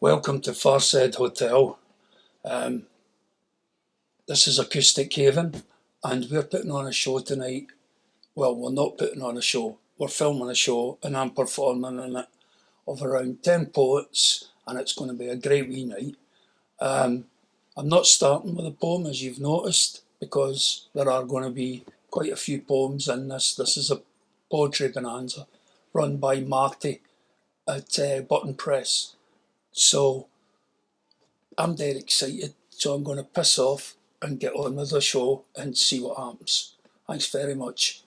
Welcome to Farset Hotel. This is Acoustic Haven, and we're putting on a show tonight. Well, we're not putting on a show, we're filming a show, and I'm performing in it of around 10 poets, and it's going to be a great wee night. I'm not starting with a poem, as you've noticed, because there are going to be quite a few poems in this. This is a poetry bonanza run by Marty at Button Press. So I'm dead excited, so I'm going to piss off and get on with the show and see what happens. Thanks very much.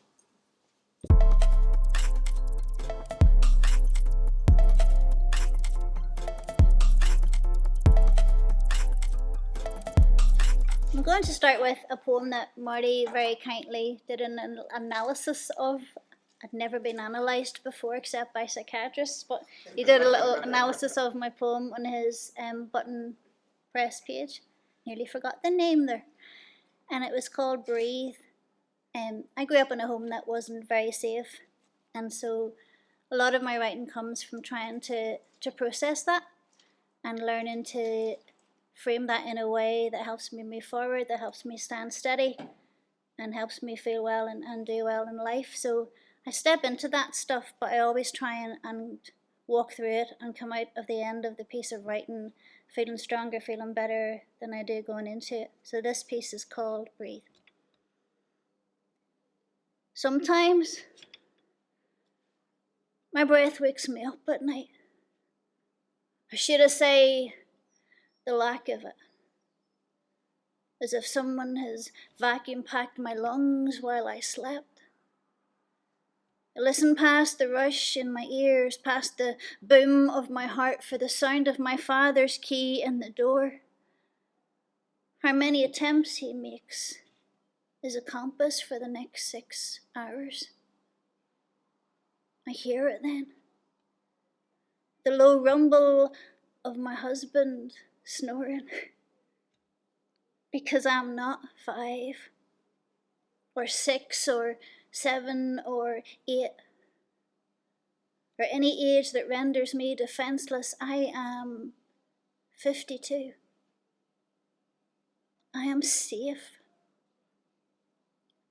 I'm going to start with a poem that Marty very kindly did an analysis of. I'd never been analysed before except by psychiatrists, but he did a little analysis of my poem on his Button Press page. Nearly forgot the name there. And it was called Breathe. I grew up in a home that wasn't very safe, and so a lot of my writing comes from trying to process that and learning to frame that in a way that helps me move forward, that helps me stand steady and helps me feel well and do well in life. So I step into that stuff, but I always try and walk through it and come out of the end of the piece of writing feeling stronger, feeling better than I do going into it. So this piece is called Breathe. Sometimes my breath wakes me up at night. Or should I say, the lack of it. As if someone has vacuum packed my lungs while I slept. I listen past the rush in my ears, past the boom of my heart for the sound of my father's key in the door. How many attempts he makes is a compass for the next 6 hours. I hear it then. The low rumble of my husband snoring. Because I'm not 5 or 6 or 7 or 8 or any age that renders me defenseless. I am 52. I am safe.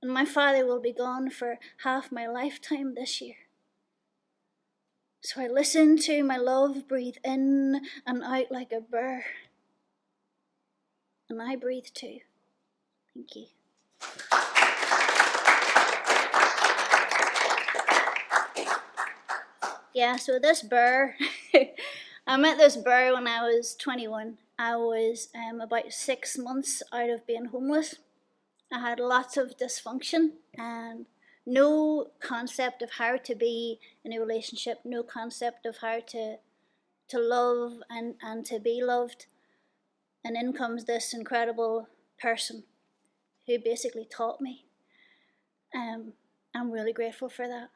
And my father will be gone for half my lifetime this year. So I listen to my love breathe in and out like a burr. And I breathe too. Thank you. Yeah, so this burr, I met this burr when I was 21. I was about 6 months out of being homeless. I had lots of dysfunction and no concept of how to be in a relationship, no concept of how to love and to be loved. And in comes this incredible person who basically taught me. I'm really grateful for that.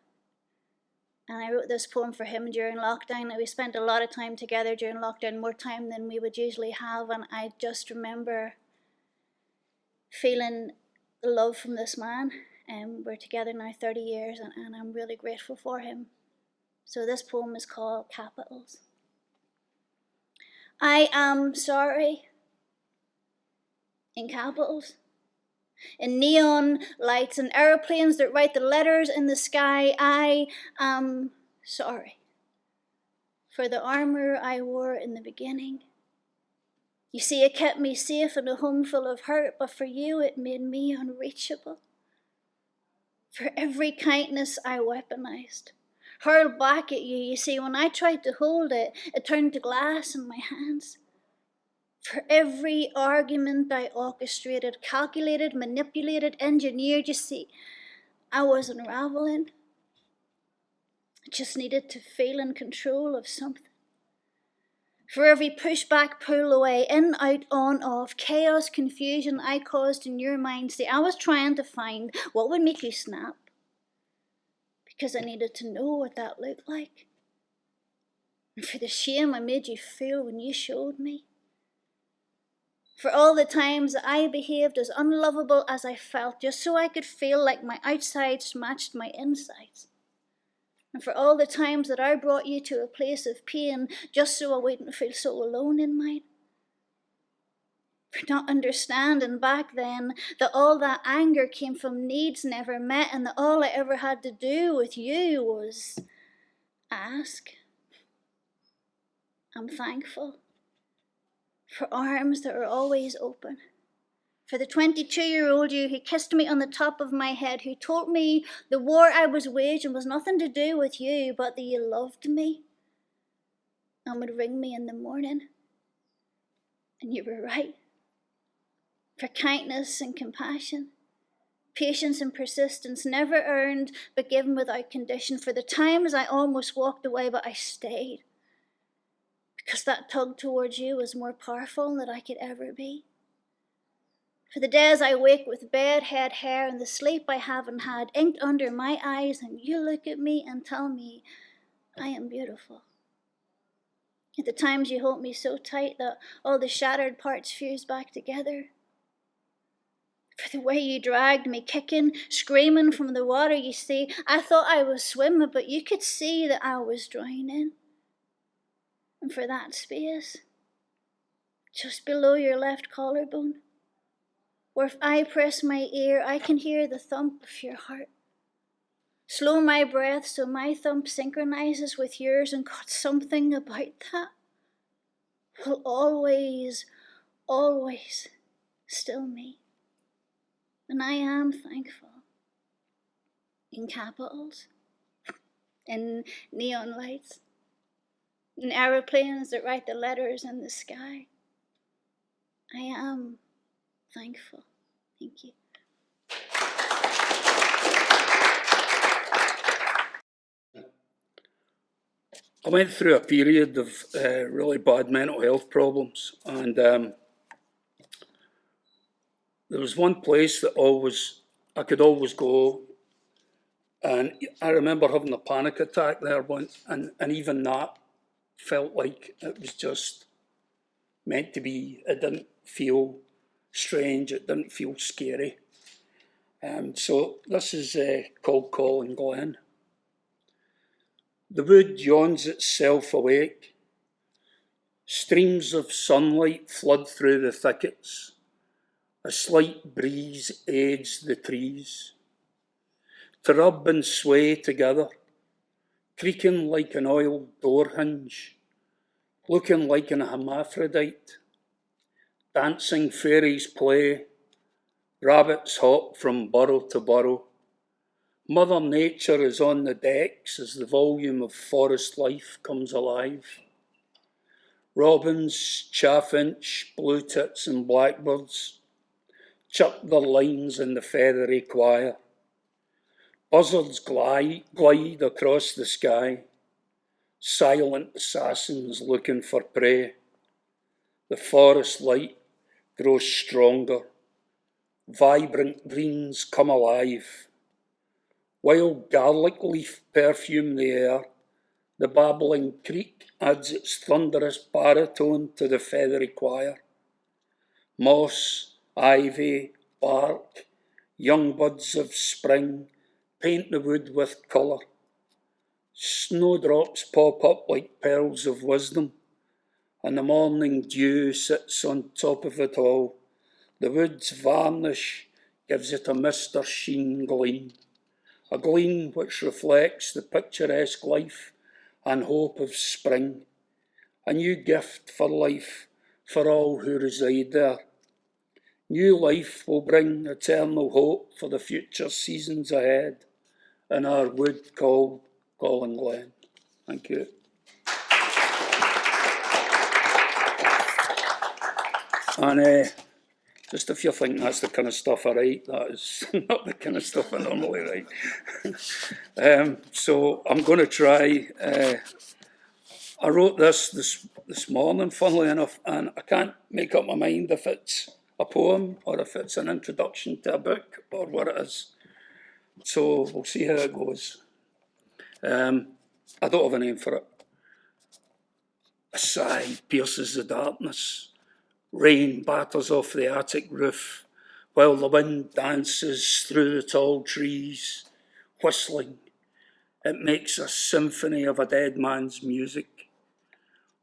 And I wrote this poem for him during lockdown. We spent a lot of time together during lockdown, more time than we would usually have. And I just remember feeling the love from this man. We're together now 30 years and I'm really grateful for him. So this poem is called Capitals. I am sorry. In capitals. In neon lights and aeroplanes that write the letters in the sky, I am sorry for the armor I wore in the beginning. You see, it kept me safe in a home full of hurt, but for you it made me unreachable. For every kindness I weaponized, hurled back at you. You see, when I tried to hold it, it turned to glass in my hands. For every argument I orchestrated, calculated, manipulated, engineered, you see, I was unraveling. I just needed to feel in control of something. For every pushback, pull away, in, out, on, off, chaos, confusion I caused in your mind, see, I was trying to find what would make you snap. Because I needed to know what that looked like. And for the shame I made you feel when you showed me. For all the times I behaved as unlovable as I felt, just so I could feel like my outsides matched my insides. and for all the times that I brought you to a place of pain just so I wouldn't feel so alone in mine. For not understanding back then that all that anger came from needs never met, and that all I ever had to do with you was ask. I'm thankful for arms that are always open. For the 22-year-old you who kissed me on the top of my head, who told me the war I was waging was nothing to do with you, but that you loved me and would ring me in the morning. And you were right. For kindness and compassion, patience and persistence, never earned but given without condition. For the times I almost walked away, but I stayed. Because that tug towards you was more powerful than I could ever be. For the days I wake with bedhead hair and the sleep I haven't had inked under my eyes, and you look at me and tell me I am beautiful. At the times you hold me so tight that all the shattered parts fuse back together. For the way you dragged me, kicking, screaming from the water, you see, I thought I was swimming, but you could see that I was drowning. And for that space, just below your left collarbone, where if I press my ear, I can hear the thump of your heart. Slow my breath so my thump synchronizes with yours, and God, something about that will always, always still me. And I am thankful. In capitals, in neon lights, in aeroplanes that write the letters in the sky. I am thankful. Thank you. I went through a period of really bad mental health problems, and there was one place that I could always go, and I remember having a panic attack there once, and even that felt like it was just meant to be. It didn't feel strange, it didn't feel scary. So this is called Colin Glen. The wood yawns itself awake. Streams of sunlight flood through the thickets. A slight breeze aids the trees to rub and sway together, creaking like an oiled door hinge, looking like an hermaphrodite. Dancing fairies play, rabbits hop from burrow to burrow. Mother Nature is on the decks as the volume of forest life comes alive. Robins, chaffinch, blue tits and blackbirds chirp their lines in the feathery choir. Buzzards glide across the sky, silent assassins looking for prey. The forest light grows stronger. Vibrant greens come alive. Wild garlic leaf perfume the air. The babbling creek adds its thunderous baritone to the feathery choir. Moss, ivy, bark, young buds of spring paint the wood with colour. Snowdrops pop up like pearls of wisdom, and the morning dew sits on top of it all. The wood's varnish gives it a Mr. Sheen gleam, a gleam which reflects the picturesque life and hope of spring, a new gift for life for all who reside there. New life will bring eternal hope for the future seasons ahead in our wood called Colin Glen. Thank you. And just if you think that's the kind of stuff I write, that is not the kind of stuff I normally write. So I'm going to try. I wrote this morning, funnily enough, and I can't make up my mind if it's a poem or if it's an introduction to a book or what it is. So we'll see how it goes. I don't have a name for it. A sigh pierces the darkness. Rain batters off the attic roof, while the wind dances through the tall trees, whistling, It makes a symphony of a dead man's music.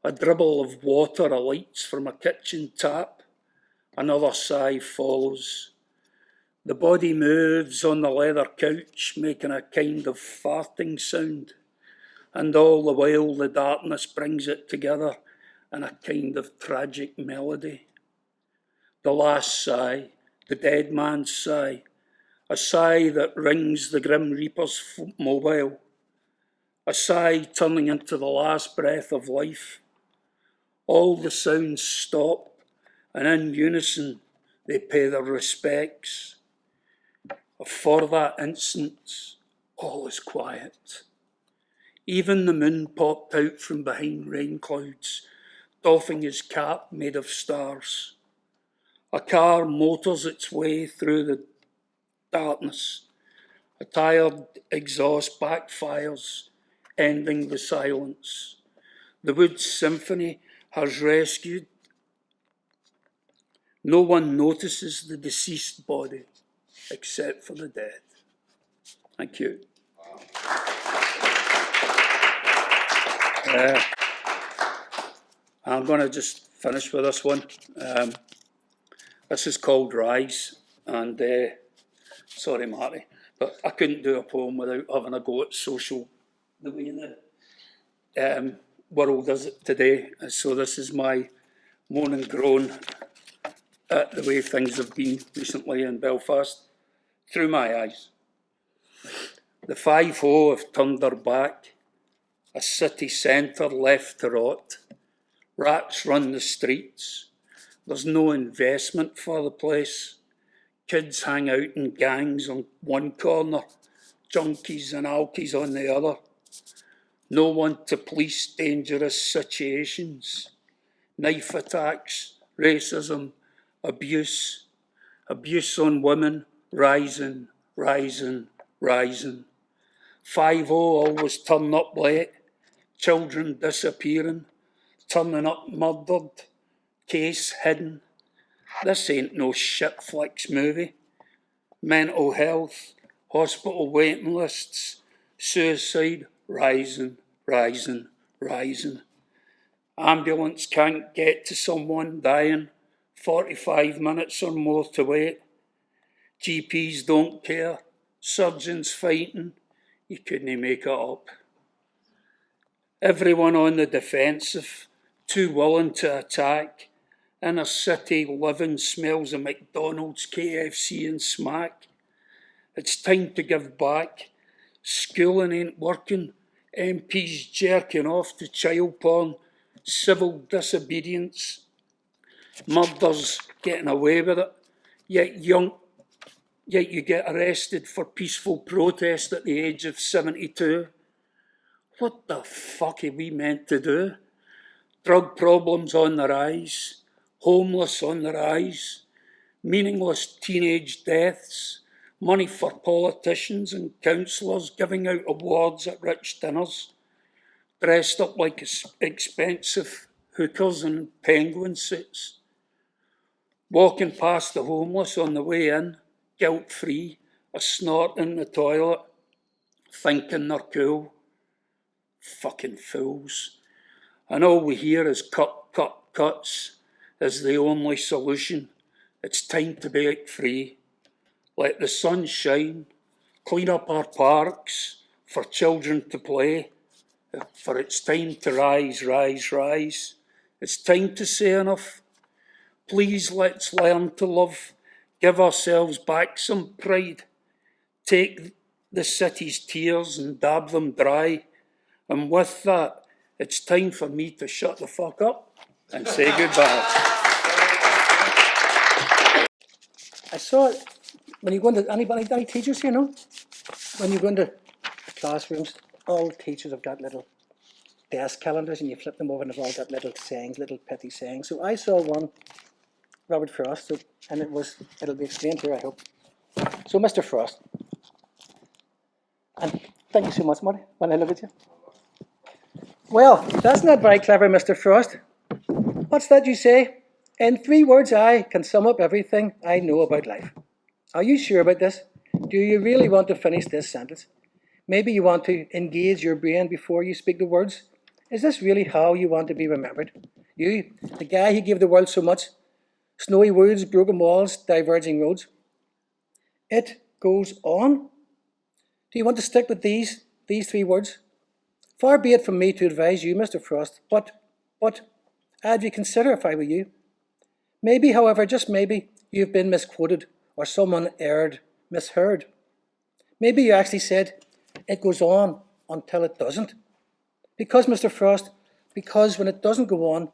A dribble of water alights from a kitchen tap. Another sigh follows. The body moves on the leather couch, making a kind of farting sound. And all the while the darkness brings it together in a kind of tragic melody. The last sigh, the dead man's sigh, a sigh that rings the Grim Reaper's mobile, a sigh turning into the last breath of life. All the sounds stop, and in unison they pay their respects. For that instant, all is quiet. Even the moon popped out from behind rain clouds, doffing his cap made of stars. A car motors its way through the darkness. A tired exhaust backfires, ending the silence. The Woods Symphony has rescued. No one notices the deceased body except for the dead. Thank you. I'm going to just finish with this one. This is called Rise, and sorry, Marty, but I couldn't do a poem without having a go at social the way the world does it today. So this is my moan and groan at the way things have been recently in Belfast, through my eyes. The 5-0 have turned their back, a city centre left to rot. Rats run the streets. There's no investment for the place. Kids hang out in gangs on one corner, junkies and alkies on the other. No one to police dangerous situations. Knife attacks, racism, abuse on women, rising, rising, rising. 5-0 always turn up late, children disappearing, turning up murdered, case hidden. This ain't no shit flicks movie. Mental health, hospital waiting lists, suicide, rising, rising, rising. Ambulance can't get to someone dying, 45 minutes or more to wait. GPs don't care, surgeons fighting, you couldn't make it up. Everyone on the defensive, too willing to attack. Inner city living smells of McDonald's, KFC and smack. It's time to give back. Schooling ain't working. MPs jerking off to child porn. Civil disobedience. Murders getting away with it. Yet you get arrested for peaceful protest at the age of 72. What the fuck are we meant to do? Drug problems on the rise. Homeless on the rise, meaningless teenage deaths, money for politicians and councillors giving out awards at rich dinners, dressed up like expensive hookers in penguin suits, walking past the homeless on the way in, guilt-free, a snort in the toilet, thinking they're cool. Fucking fools. And all we hear is cuts, is the only solution. It's time to break free. Let the sun shine. Clean up our parks for children to play. For it's time to rise, rise, rise. It's time to say enough. Please let's learn to love. Give ourselves back some pride. Take the city's tears and dab them dry. And with that, it's time for me to shut the fuck up and say goodbye. I saw it when you go into any teachers here, no? When you go into classrooms, all teachers have got little desk calendars and you flip them over and they've all got little sayings, little pithy sayings. So I saw one, Robert Frost, and it'll be explained here, I hope. So Mr. Frost, and thank you so much, Marty, when I look at you. Well, that's not very clever, Mr. Frost. What's that you say? In 3 words, I can sum up everything I know about life. Are you sure about this? Do you really want to finish this sentence? Maybe you want to engage your brain before you speak the words. Is this really how you want to be remembered? You, the guy who gave the world so much, snowy woods, broken walls, diverging roads. It goes on. Do you want to stick with these three words? Far be it from me to advise you, Mr. Frost, but I'd reconsider if I were you. Maybe, however, just maybe, you've been misquoted or someone misheard. Maybe you actually said, it goes on until it doesn't. Because, Mr. Frost, because when it doesn't go on,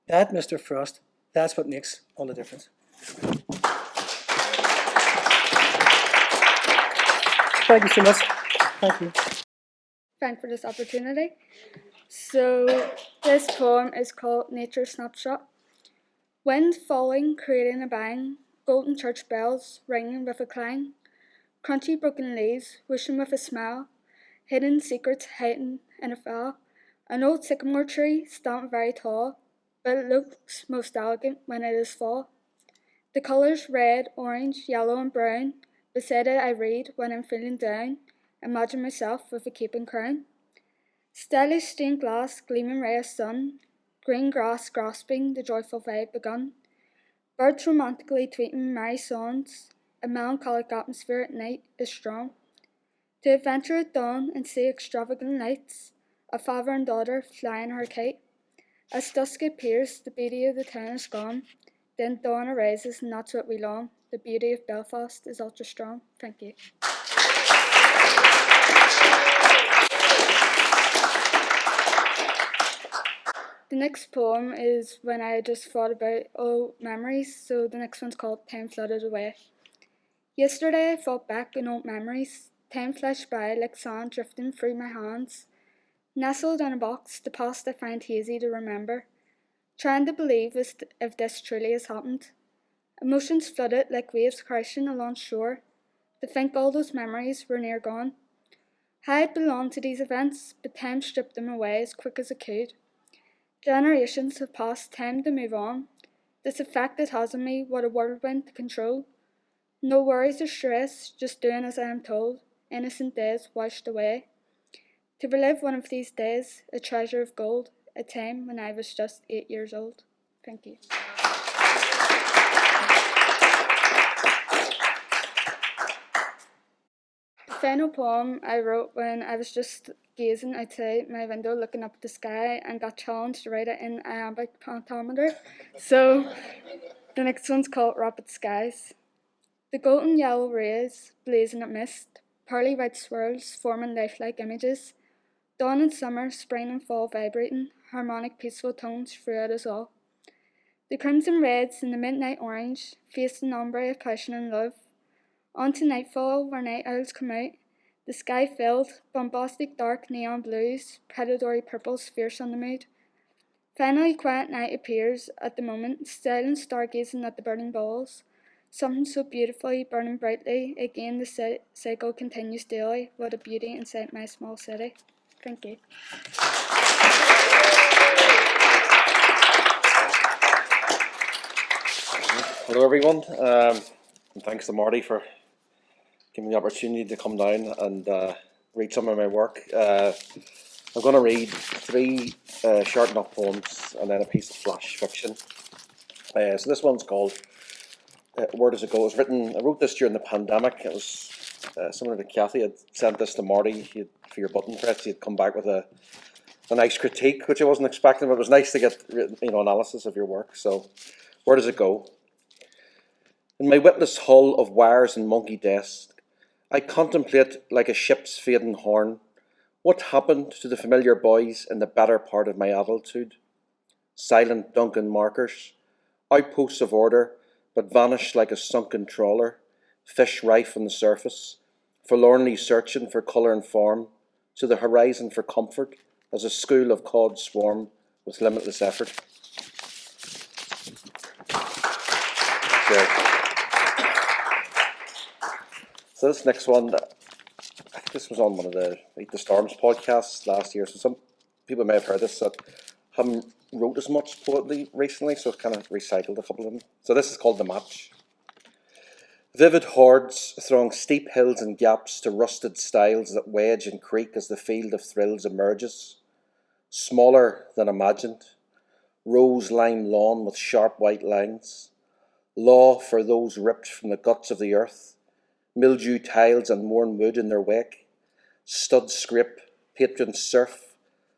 that, Mr. Frost, that's what makes all the difference. Thank you so much. Thank you. Thanks for this opportunity. So this poem is called Nature Snapshot. Wind falling, creating a bang, golden church bells ringing with a clang, crunchy broken leaves wishing with a smile, hidden secrets hiding in a fell, an old sycamore tree stamped very tall, but it looks most elegant when it is fall. The colours red, orange, yellow and brown, beside it I read when I'm feeling down, imagine myself with a cape and crown. Stylish stained glass, gleaming ray of sun, green grass grasping the joyful vibe begun. Birds romantically tweeting merry songs, a melancholic atmosphere at night is strong. To adventure at dawn and see extravagant lights, a father and daughter flying her kite. As dusk appears, the beauty of the town is gone, then dawn arises and that's what we long. The beauty of Belfast is ultra strong. Thank you. The next poem is when I just thought about old memories, so the next one's called Time Flooded Away. Yesterday I thought back in old memories, time flashed by like sand drifting through my hands. Nestled in a box, the past I find hazy to remember, trying to believe if this truly has happened. Emotions flooded like waves crashing along shore, to think all those memories were near gone. I had belonged to these events, but time stripped them away as quick as it could. Generations have passed, time to move on. This effect it has on me, what a whirlwind to control. No worries or stress, just doing as I am told. Innocent days washed away. To relive one of these days, a treasure of gold, a time when I was just 8 years old. Thank you. The final poem I wrote when I was just gazing outside my window looking up at the sky and got challenged to write it in iambic pentameter. So the next one's called Rapid Skies. The golden yellow rays blazing at mist, pearly white swirls forming lifelike images, dawn and summer, spring and fall vibrating, harmonic peaceful tones throughout us all. The crimson reds and the midnight orange, face and ombre of passion and love. On to nightfall where night owls come out, the sky filled, bombastic dark neon blues, predatory purples fierce on the mood. Finally quiet night appears at the moment, silent stargazing at the burning balls. Something so beautifully burning brightly, again the cycle continues daily. What a beauty inside my small city. Thank you. Hello everyone, and thanks to Marty for giving me the opportunity to come down and read some of my work. I'm going to read three short enough poems and then a piece of flash fiction. So this one's called Where Does It Go? It was written, I wrote this during the pandemic. It was similar to Kathy had sent this to Marty for your button press. He had come back with a nice critique, which I wasn't expecting, but it was nice to get analysis of your work. So where does it go? In my witless hull of wires and monkey desk, I contemplate like a ship's fading horn what happened to the familiar boys in the better part of my adulthood. Silent Duncan markers, outposts of order, but vanished like a sunken trawler, fish rife on the surface, forlornly searching for colour and form, to the horizon for comfort, as a school of cod swarm with limitless effort. So this next one, I think this was on one of the Eat the Storms podcasts last year, so some people may have heard this that haven't wrote as much poetry recently, so I've kind of recycled a couple of them. So this is called The Match. Vivid hordes throng steep hills and gaps to rusted stiles that wedge and creak as the field of thrills emerges. Smaller than imagined, rose lime lawn with sharp white lines, law for those ripped from the guts of the earth, mildew tiles and worn wood in their wake, stud scrape, patron surf,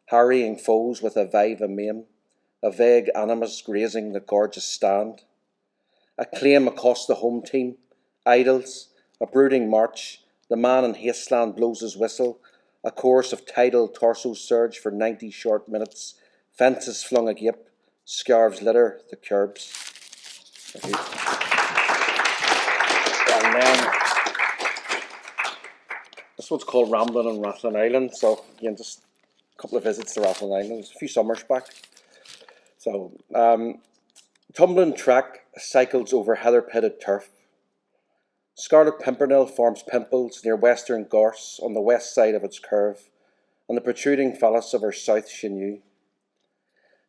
harrying foes with a vive and maim, a vague animus grazing the gorgeous stand. A claim across the home team, idols, a brooding march, the man in Hasteland blows his whistle, a chorus of tidal torsos surge for 90 short minutes, fences flung agape, scarves litter the curbs. And then this one's called Ramblin' on Rathlin Island, so again, just a couple of visits to Rathlin Island, a few summers back. So, tumbling track cycles over heather-pitted turf. Scarlet Pimpernel forms pimples near Western Gorse on the west side of its curve, and the protruding phallus of her south she knew.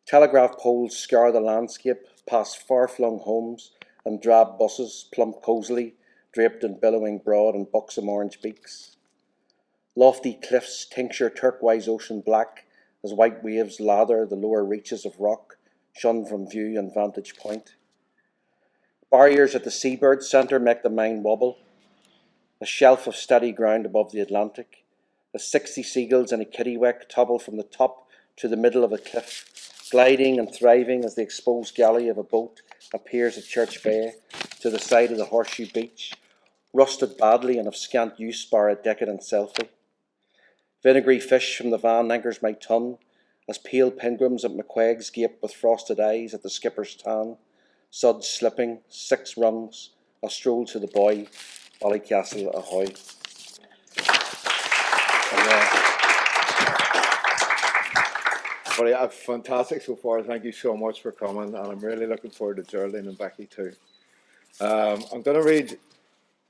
Telegraph poles scour the landscape past far-flung homes and drab buses plump cosily, draped in billowing broad and buxom orange beaks. Lofty cliffs tincture turquoise ocean black as white waves lather the lower reaches of rock, shunned from view and vantage point. Barriers at the seabird centre make the mind wobble. A shelf of steady ground above the Atlantic, as 60 seagulls in a kittiwake topple from the top to the middle of a cliff, gliding and thriving as the exposed galley of a boat appears at Church Bay to the side of the horseshoe beach, rusted badly and of scant use bar a decadent selfie. Vinegary fish from the van anchors my tongue, as pale pilgrims at McQuaig's gape with frosted eyes at the skipper's tan, suds slipping, 6 rungs, a stroll to the buoy, Ballycastle ahoy. Well, fantastic so far. Thank you so much for coming, and I'm really looking forward to Geraldine and Becky too. I'm going to read,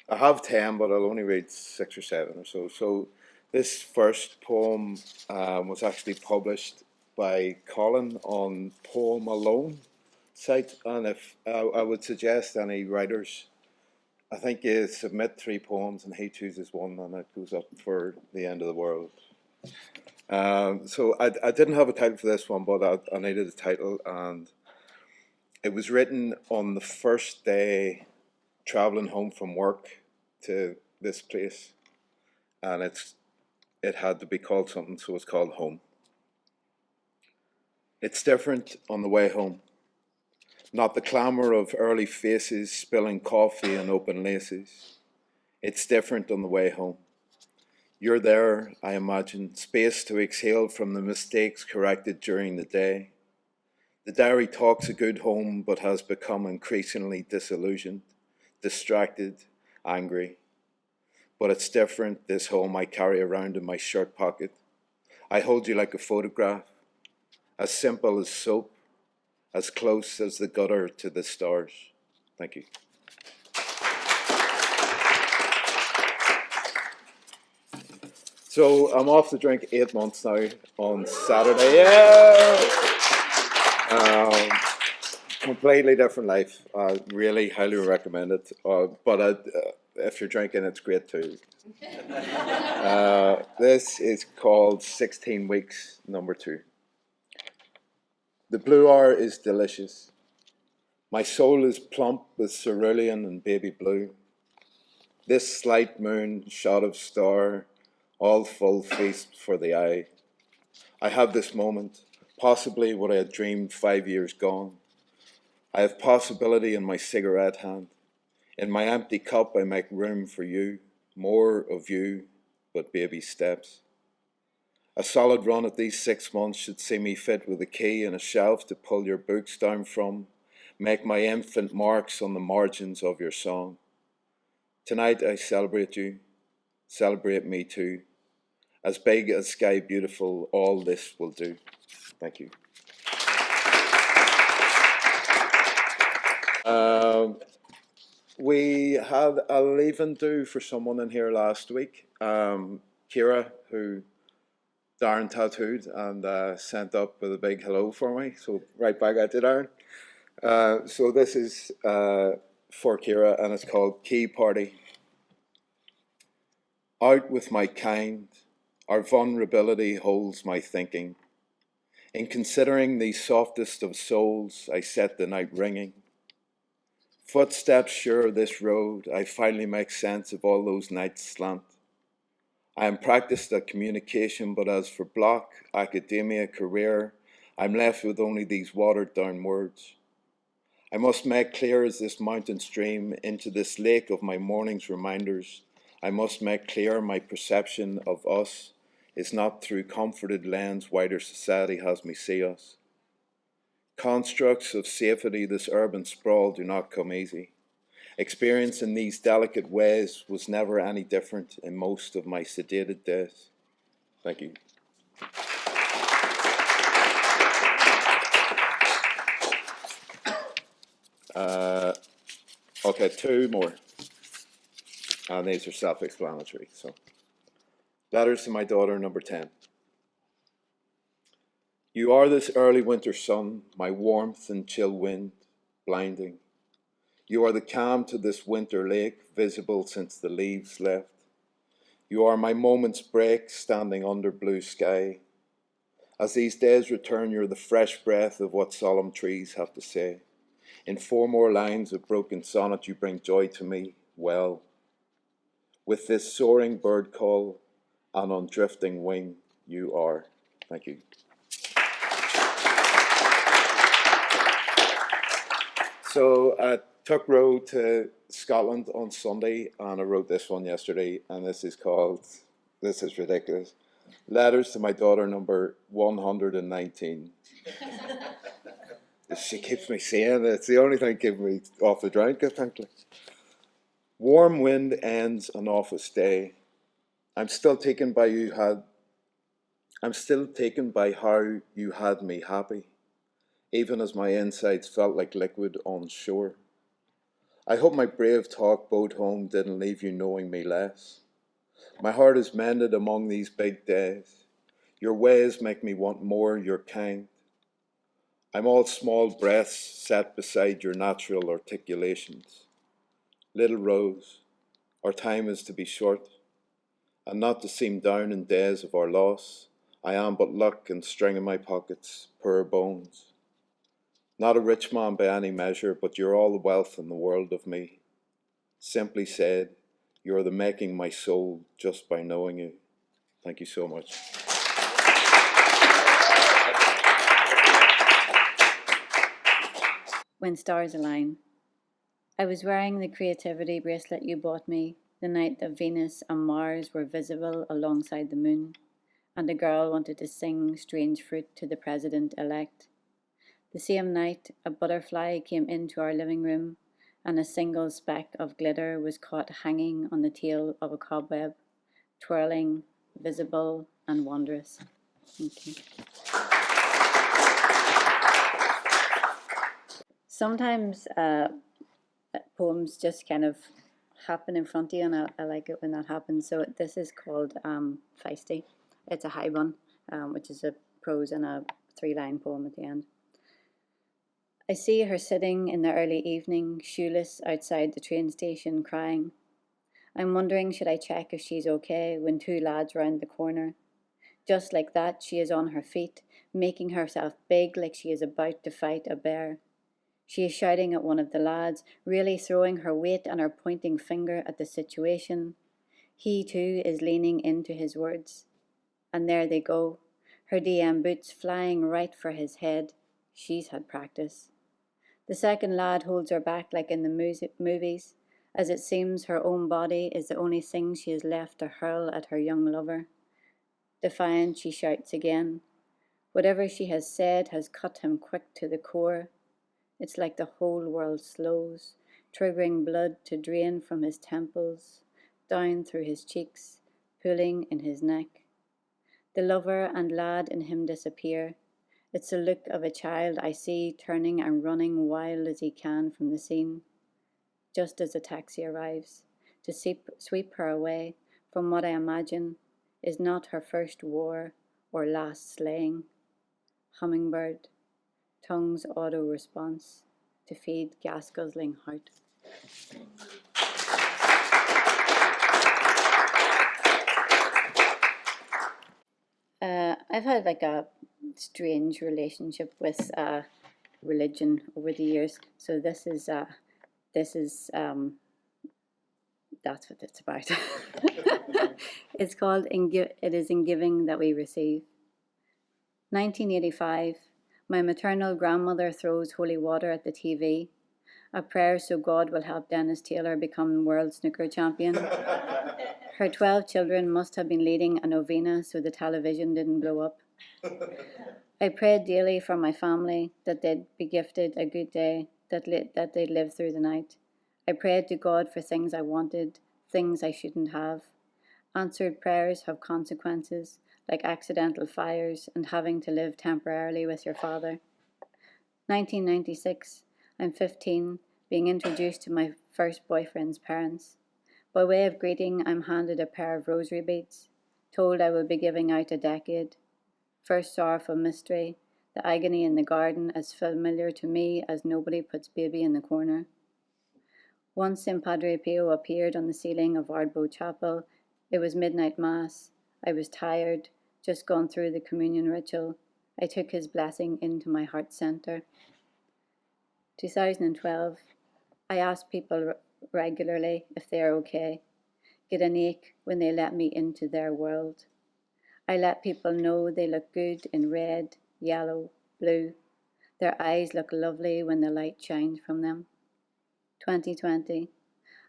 I have 10, but I'll only read 6 or 7 or so. So this first poem was actually published by Colin on Poem Alone site, and if I would suggest any writers, I think you submit 3 poems and he chooses one and it goes up for the end of the world. So I didn't have a title for this one, but I needed a title, and it was written on the first day travelling home from work to this place, and it had to be called something, so it's called Home. It's different on the way home. Not the clamour of early faces spilling coffee and open laces. It's different on the way home. You're there, I imagine, space to exhale from the mistakes corrected during the day. The diary talks a good home, but has become increasingly disillusioned, distracted, angry. But it's different, this home I carry around in my shirt pocket. I hold you like a photograph, as simple as soap, as close as the gutter to the stars. Thank you. So I'm off to drink 8 months now on Saturday. Yeah! Completely different life. I really highly recommend it. But if you're drinking, it's great too. This is called 16 Weeks, number 2. The blue hour is delicious. My soul is plump with cerulean and baby blue. This slight moon, shot of star, all full feast for the eye. I have this moment, possibly what I had dreamed 5 years gone. I have possibility in my cigarette hand. In my empty cup I make room for you, more of you, but baby steps. A solid run at these 6 months should see me fit with a key and a shelf to pull your books down from, make my infant marks on the margins of your song. Tonight I celebrate you, celebrate me too. As big as Sky Beautiful, all this will do. Thank you. We had a leave and do for someone in here last week. Kira, who Darren tattooed and sent up with a big hello for me. So right back at you, Darren. So this is for Kira, and it's called Key Party. Out with my kind, our vulnerability holds my thinking. In considering the softest of souls, I set the night ringing. Footsteps sure this road, I finally make sense of all those nights slant. I am practiced at communication, but as for block, academia, career, I'm left with only these watered down words. I must make clear as this mountain stream into this lake of my morning's reminders. I must make clear my perception of us is not through comforted lens wider society has me see us. Constructs of safety, this urban sprawl do not come easy. Experience in these delicate ways was never any different in most of my sedated days. Thank you. Okay, two more. And these are self-explanatory. So, letters to my daughter, number 10. You are this early winter sun, my warmth and chill wind, blinding. You are the calm to this winter lake, visible since the leaves left. You are my moment's break, standing under blue sky. As these days return, you're the fresh breath of what solemn trees have to say. In 4 more lines of broken sonnet, you bring joy to me, well. With this soaring bird call and on drifting wing, you are. Thank you. So I took road to Scotland on Sunday, and I wrote this one yesterday, and this is ridiculous. Letters to my daughter, number 119. She keeps me saying it. It's the only thing keeping me off the drink, I think. Warm wind ends an office day. I'm still taken by how you had me happy, even as my insides felt like liquid on shore. I hope my brave talk boat home didn't leave you knowing me less. My heart is mended among these big days. Your ways make me want more, your kind. I'm all small breaths set beside your natural articulations. Little Rose, our time is to be short, and not to seem down in days of our loss. I am but luck and string in my pockets, poor bones. Not a rich man by any measure, but you're all the wealth in the world of me. Simply said, you're the making my soul just by knowing you. Thank you so much. When Stars Align. I was wearing the creativity bracelet you bought me the night that Venus and Mars were visible alongside the moon, and a girl wanted to sing Strange Fruit to the president-elect. The same night, a butterfly came into our living room, and a single speck of glitter was caught hanging on the tail of a cobweb, twirling, visible and wondrous. Thank you. Sometimes poems just kind of happen in front of you, and I like it when that happens. So this is called Feisty. It's a high one, which is a prose and a 3-line poem at the end. I see her sitting in the early evening, shoeless outside the train station, crying. I'm wondering, should I check if she's okay, when 2 lads round the corner. Just like that, she is on her feet, making herself big like she is about to fight a bear. She is shouting at one of the lads, really throwing her weight and her pointing finger at the situation. He too is leaning into his words. And there they go, her DM boots flying right for his head. She's had practice. The second lad holds her back like in the movies, as it seems her own body is the only thing she has left to hurl at her young lover. Defiant, she shouts again. Whatever she has said has cut him quick to the core. It's like the whole world slows, triggering blood to drain from his temples, down through his cheeks, pulling in his neck. The lover and lad in him disappear. It's the look of a child I see turning and running wild as he can from the scene. Just as the taxi arrives, to sweep her away from what I imagine is not her first war or last slaying. Hummingbird, tongue's auto response to feed gas-guzzling heart. I've had like a strange relationship with religion over the years. So this is that's what it's about. It's called It is in Giving That We Receive. 1985. My maternal grandmother throws holy water at the TV. A prayer so God will help Dennis Taylor become world snooker champion. Her 12 children must have been leading a novena so the television didn't blow up. I prayed daily for my family, that they'd be gifted a good day, that they'd live through the night. I prayed to God for things I wanted, things I shouldn't have. Answered prayers have consequences, like accidental fires and having to live temporarily with your father. 1996, I'm 15, being introduced to my first boyfriend's parents. By way of greeting, I'm handed a pair of rosary beads, told I will be giving out a decade. First sorrowful mystery, the agony in the garden as familiar to me as nobody puts baby in the corner. Once in Padre Pio appeared on the ceiling of Ardbo Chapel. It was midnight mass. I was tired, just gone through the communion ritual. I took his blessing into my heart center. 2012, I ask people regularly if they're okay, get an ache when they let me into their world. I let people know they look good in red, yellow, blue. Their eyes look lovely when the light shines from them. 2020,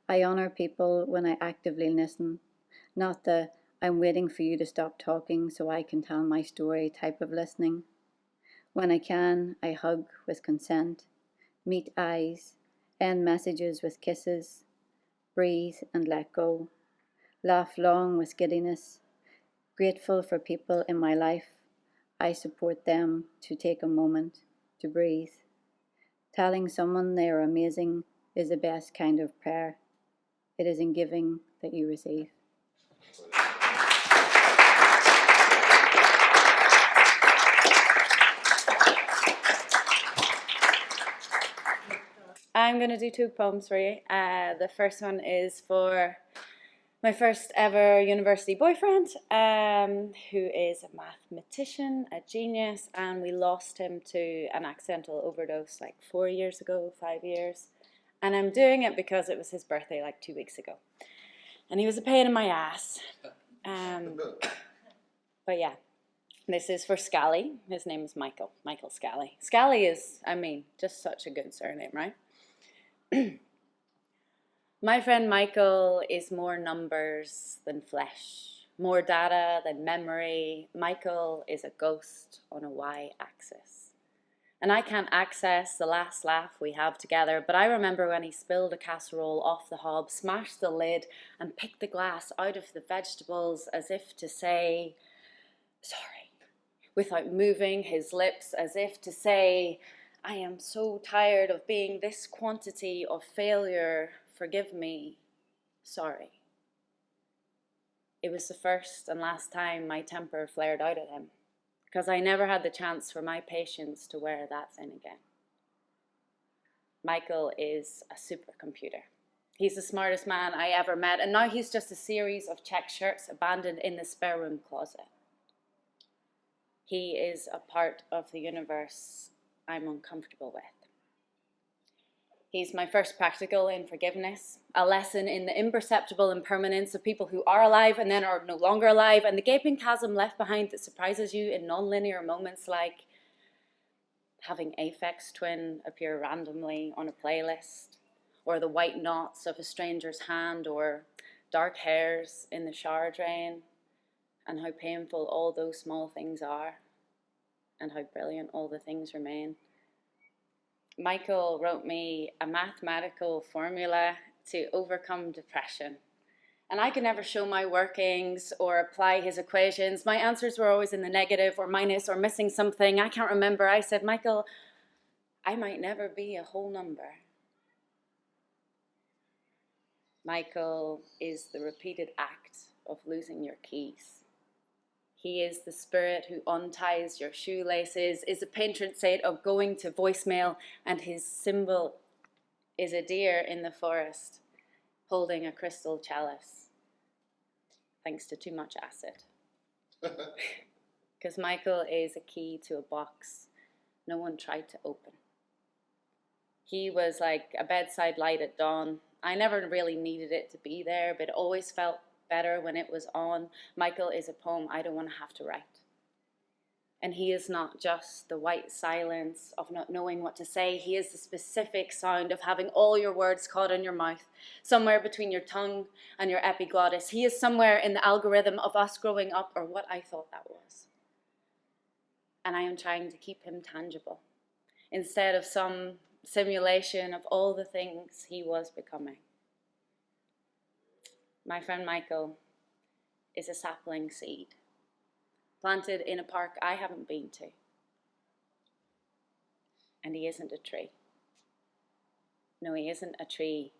I honor people when I actively listen, not the I'm waiting for you to stop talking so I can tell my story type of listening. When I can, I hug with consent, meet eyes, end messages with kisses, breathe and let go, laugh long with giddiness, grateful for people in my life. I support them to take a moment to breathe. Telling someone they are amazing is the best kind of prayer. It is in giving that you receive. I'm going to do 2 poems for you. The first one is for my first ever university boyfriend, who is a mathematician, a genius, and we lost him to an accidental overdose like 4 years ago, 5 years. And I'm doing it because it was his birthday like 2 weeks ago. And he was a pain in my ass. But yeah, this is for Scally. His name is Michael Scally. Scally is, just such a good surname, right? My friend Michael is more numbers than flesh, more data than memory. Michael is a ghost on a y-axis. And I can't access the last laugh we have together, but I remember when he spilled a casserole off the hob, smashed the lid, and picked the glass out of the vegetables as if to say, sorry, without moving his lips, as if to say, I am so tired of being this quantity of failure. Forgive me. Sorry. It was the first and last time my temper flared out at him, because I never had the chance for my patience to wear that thin again. Michael is a supercomputer. He's the smartest man I ever met, and now he's just a series of check shirts abandoned in the spare room closet. He is a part of the universe I'm uncomfortable with. He's my first practical in forgiveness, a lesson in the imperceptible impermanence of people who are alive and then are no longer alive, and the gaping chasm left behind that surprises you in non-linear moments like having Aphex Twin appear randomly on a playlist, or the white knots of a stranger's hand, or dark hairs in the shower drain, and how painful all those small things are, and how brilliant all the things remain. Michael wrote me a mathematical formula to overcome depression. And I could never show my workings or apply his equations. My answers were always in the negative or minus or missing something. I can't remember. I said, Michael, I might never be a whole number. Michael is the repeated act of losing your keys. He is the spirit who unties your shoelaces, is the patron saint of going to voicemail, and his symbol is a deer in the forest holding a crystal chalice, thanks to too much acid. Because Michael is a key to a box no one tried to open. He was like a bedside light at dawn. I never really needed it to be there, but it always felt better when it was on. Michael is a poem I don't want to have to write. And he is not just the white silence of not knowing what to say. He is the specific sound of having all your words caught in your mouth, somewhere between your tongue and your epiglottis. He is somewhere in the algorithm of us growing up, or what I thought that was. And I am trying to keep him tangible, instead of some simulation of all the things he was becoming. My friend Michael is a sapling seed, planted in a park I haven't been to. And he isn't a tree. No, he isn't a tree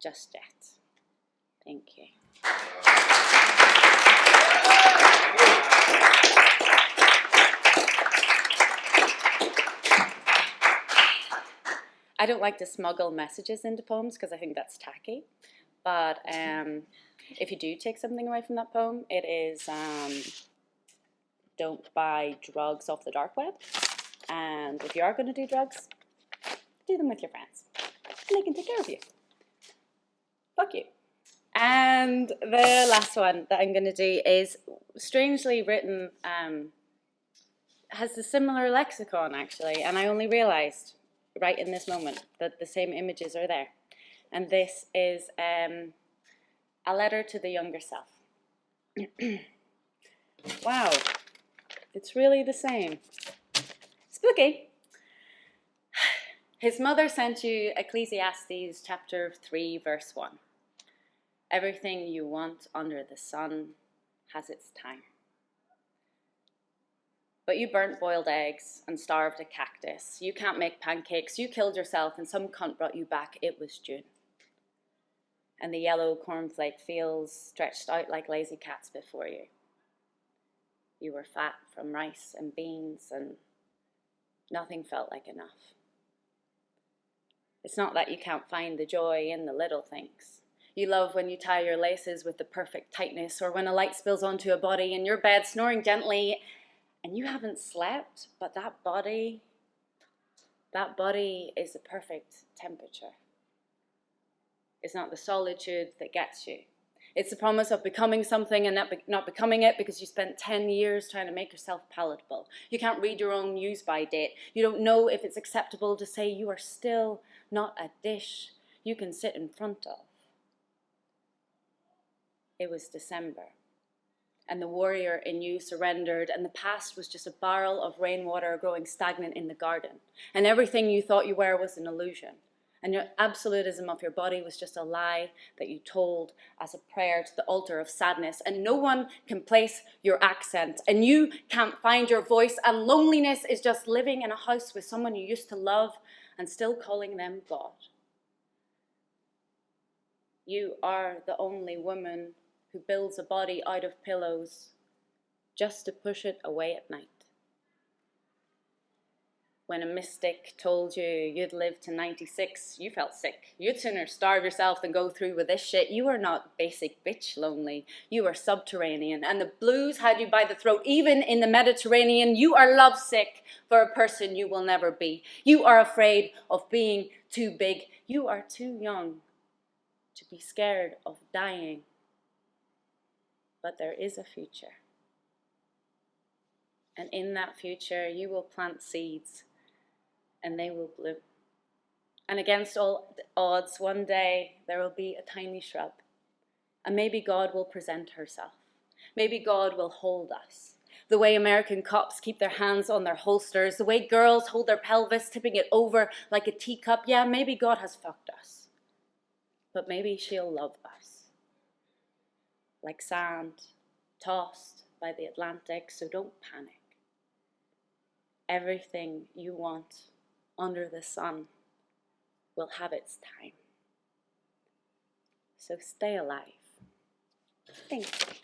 just yet. Thank you. I don't like to smuggle messages into poems because I think that's tacky. But if you do take something away from that poem, it is don't buy drugs off the dark web. And if you are going to do drugs, do them with your friends. And they can take care of you. Fuck you. And the last one that I'm going to do is strangely written, has a similar lexicon actually. And I only realized right in this moment that the same images are there. And this is a letter to the younger self. Wow. It's really the same. Spooky. His mother sent you Ecclesiastes chapter 3, verse 1. Everything you want under the sun has its time. But you burnt boiled eggs and starved a cactus. You can't make pancakes. You killed yourself and some cunt brought you back. It was June. And the yellow cornflake fields stretched out like lazy cats before you. You were fat from rice and beans, and nothing felt like enough. It's not that you can't find the joy in the little things. You love when you tie your laces with the perfect tightness, or when a light spills onto a body in your bed snoring gently, and you haven't slept, but that body is the perfect temperature. It's not the solitude that gets you. It's the promise of becoming something and not becoming it because you spent 10 years trying to make yourself palatable. You can't read your own use-by date. You don't know if it's acceptable to say you are still not a dish you can sit in front of. It was December, and the warrior in you surrendered, and the past was just a barrel of rainwater growing stagnant in the garden, and everything you thought you were was an illusion. And your absolutism of your body was just a lie that you told as a prayer to the altar of sadness. And no one can place your accent. And you can't find your voice. And loneliness is just living in a house with someone you used to love and still calling them God. You are the only woman who builds a body out of pillows just to push it away at night. When a mystic told you you'd live to 96, you felt sick. You'd sooner starve yourself than go through with this shit. You were not basic bitch lonely. You were subterranean. And the blues had you by the throat. Even in the Mediterranean, you are lovesick for a person you will never be. You are afraid of being too big. You are too young to be scared of dying. But there is a future. And in that future, you will plant seeds. And they will bloom. And against all odds, one day there will be a tiny shrub. And maybe God will present herself. Maybe God will hold us. The way American cops keep their hands on their holsters. The way girls hold their pelvis, tipping it over like a teacup. Yeah, maybe God has fucked us. But maybe she'll love us. Like sand, tossed by the Atlantic, so don't panic. Everything you want under the sun will have its time. So stay alive. Thank you.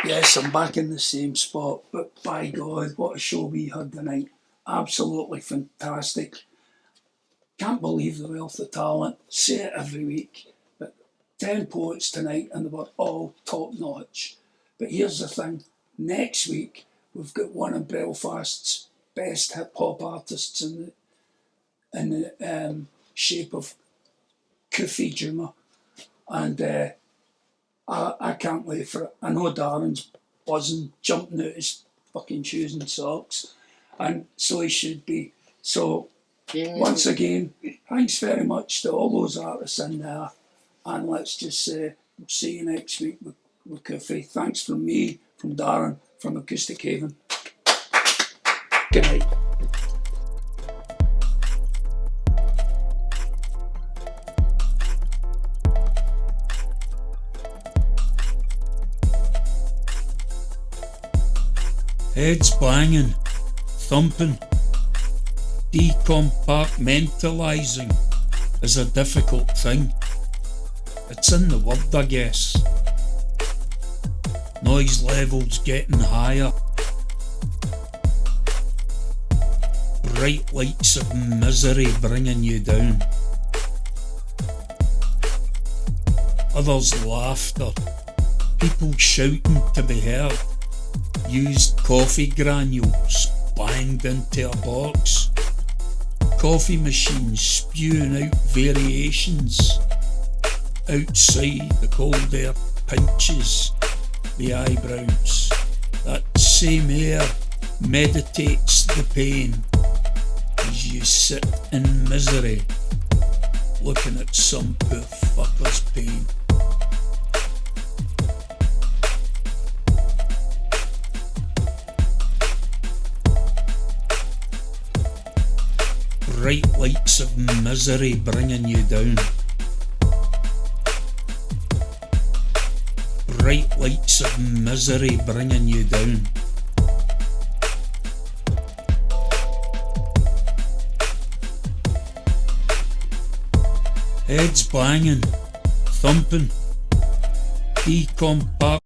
Yes, I'm back in the same spot, but by God, what a show we had tonight. Absolutely fantastic. Can't believe the wealth of talent. Say it every week. But 10 poets tonight, and they were all top notch. But here's the thing, next week, we've got one of Belfast's best hip hop artists in the shape of Kofi Juma. And I can't wait for it. I know Darren's buzzing, jumping out his fucking shoes and socks, and so he should be. So, once again, thanks very much to all those artists in there, and let's just say, we'll see you next week with Kofi. Thanks from me, from Darren, from Acoustic Haven. Good night. Heads banging, thumping, decompartmentalising is a difficult thing. It's in the word, I guess. Noise levels getting higher. Bright lights of misery bringing you down. Others laughter, people shouting to be heard. Used coffee granules banged into a box. Coffee machines spewing out variations. Outside, the cold air pinches the eyebrows. That same air meditates the pain as you sit in misery looking at some poor fucker's pain. Bright lights of misery bringing you down. Bright lights of misery bringing you down. Heads banging, thumping, decompart